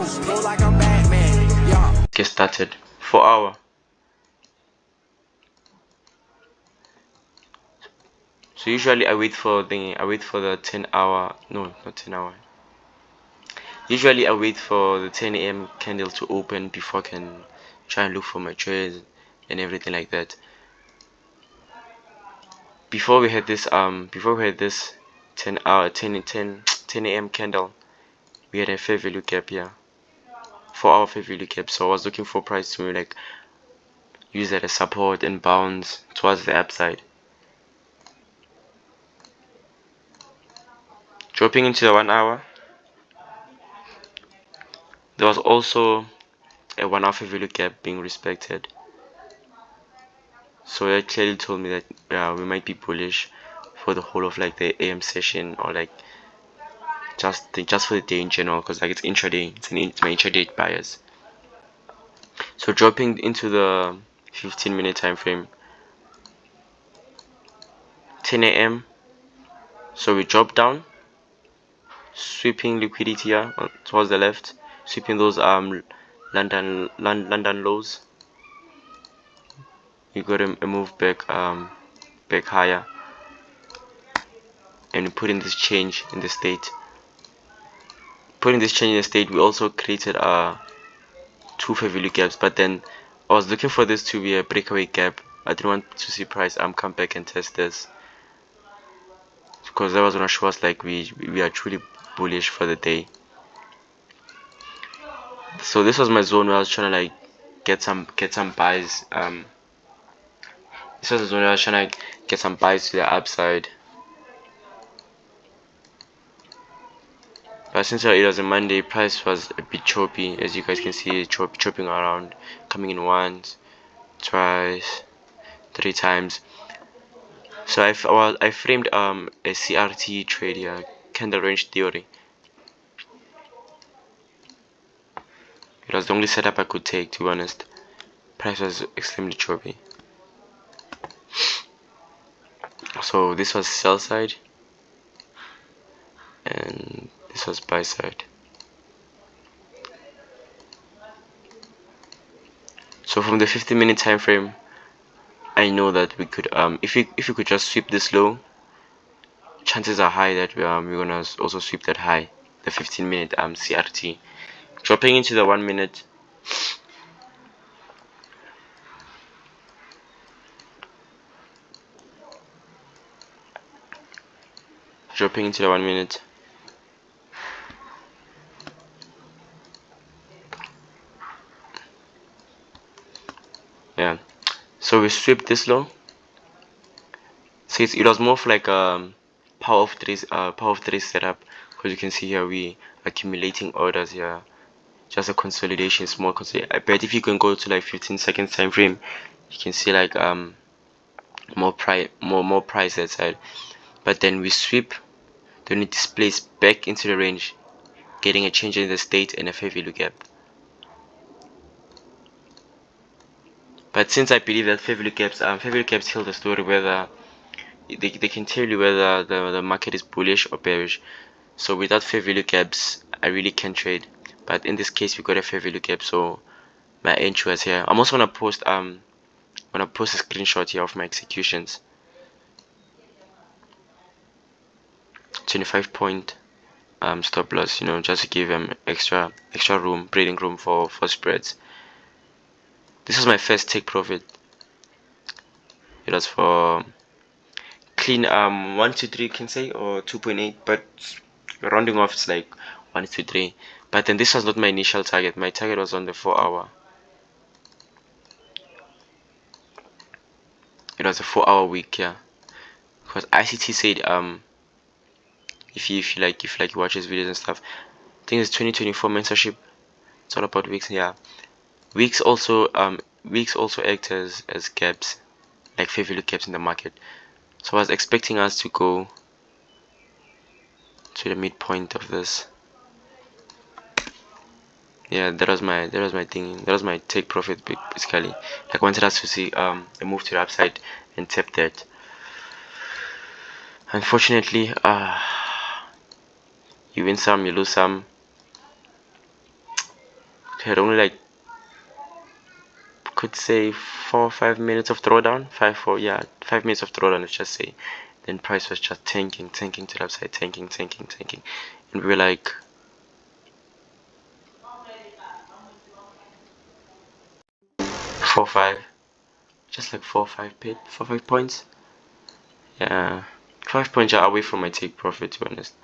Feel like I'm Batman. Yeah. Get started. 4 hour. So usually I wait for the 10 hour. No, not 10 hour. Usually I wait for the 10 a.m. candle to open before I can try and look for my trades and everything like that. Before we had this 10 a.m. candle, we had a fair value gap here. 4 hour fair value gap. So I was looking for price to like use that as support and bounce towards the upside. Dropping into the 1 hour. There was also a 1 hour fair value gap being respected. So that clearly told me that we might be bullish for the whole of like the AM session, or like just for the day in general, because like it's intraday, it's my intraday bias. So dropping into the 15-minute time frame, 10 a.m. So we drop down, sweeping liquidity here towards the left, sweeping those London lows. You got a move back higher, and we put in this change in the state. Putting this change in the state, we also created two fair value gaps, but then I was looking for this to be a breakaway gap. I didn't want to see price come back and test this, because that was gonna show us like we are truly bullish for the day. So this was my zone where I was trying to like get some buys. This was the zone where I was trying to get some buys to the upside. But since it was a Monday, price was a bit choppy, as you guys can see, chopping around, coming in once, twice, 3 times. So I framed a CRT trade here, candle range theory. It was the only setup I could take, to be honest. Price was extremely choppy. So this was sell side, and this was buy side. So from the 15-minute time frame, I know that we could if we could just sweep this low, chances are high that we're gonna also sweep that high, the 15-minute CRT. Dropping into the 1 minute. Dropping into the 1 minute. Yeah. So we sweep this low. So it was more of like a power of three setup, because you can see here we accumulating orders here. Just a consolidation, small consolidation. I bet if you can go to like 15 seconds time frame, you can see like more price that side. But then we sweep, then it displays back into the range, getting a change in the state and a fair value gap. But since I believe that fair value gaps tell the story whether they can tell you whether the market is bullish or bearish. So without fair value gaps, I really can't trade. But in this case, we got a fair value gap, so my entry was here. I'm also gonna post a screenshot here of my executions. 25 point stop loss, just to give them extra room, breathing room for spreads. This is my first take profit. It was for clean 1 to 3, can say, or 2.8, but rounding off it's like 1 to 3. But then this was not my initial target. My target was on the 4 hour. It was a 4 hour week, yeah. Because ICT said if you watch his videos and stuff, I think it's 2024 mentorship. It's all about weeks, yeah. Weeks also act as gaps, like fair value gaps in the market. So I was expecting us to go to the midpoint of this. Yeah, that was my thing. That was my take profit basically. Like, I wanted us to see a move to the upside and tap that. Unfortunately, you win some, you lose some. had only like, could say 4 or 5 minutes of drawdown, 5 minutes of drawdown, let's just say. Then price was just tanking to the upside, tanking, and we were like 4-5, just like 4-5 points. Yeah, 5 points are away from my take profit, to be honest.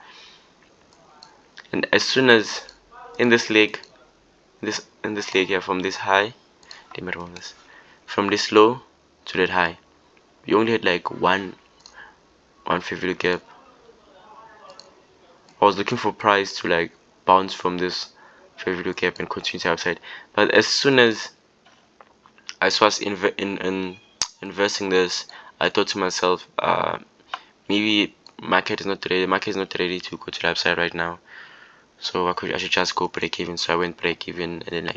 And as soon as in this leg, here, from this high, from this low to that high, we only had like one fair value gap. I was looking for price to like bounce from this fair value gap and continue to upside, but as soon as I was inversing this, I thought to myself, maybe market is not ready to go to the upside right now, so I should just go break even. So I went break even, and then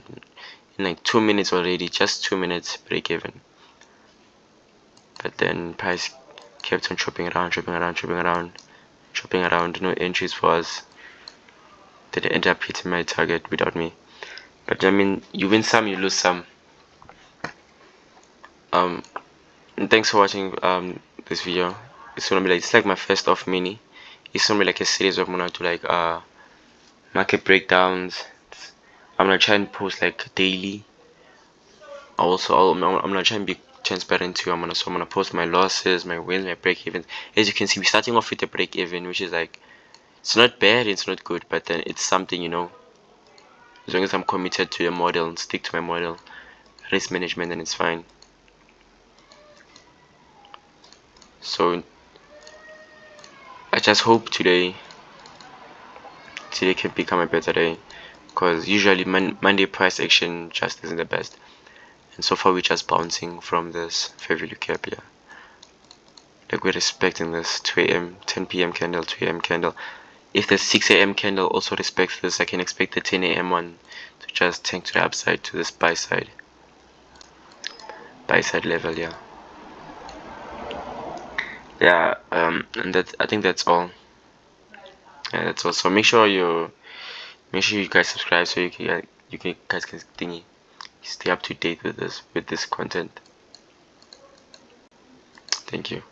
in like 2 minutes already, just 2 minutes break even. But then price kept on chopping around, no entries for us. Did end up hitting my target without me. But I mean, you win some, you lose some. And thanks for watching this video. It's like my first off mini. It's gonna be like a series of gonna do like market breakdowns. I'm gonna try and post like daily. Also, I'm gonna try and be transparent too. I'm gonna post my losses, my wins, my break evens. As you can see, we're starting off with a break even, which is like, it's not bad, it's not good, but then it's something, you know. As long as I'm committed to the model and stick to my model, risk management, then it's fine. So I just hope today can become a better day, because usually Monday price action just isn't the best, and so far we're just bouncing from this fair value gap here. Like, we're respecting this 2 a.m., 10 p.m. candle, 2 a.m. candle. If the 6 a.m. candle also respects this, I can expect the 10 a.m. one to just tank to the upside to this buy side level. And that, I think that's all. Yeah, that's all. So make sure you guys subscribe, so you guys can stay up to date with this content. Thank you.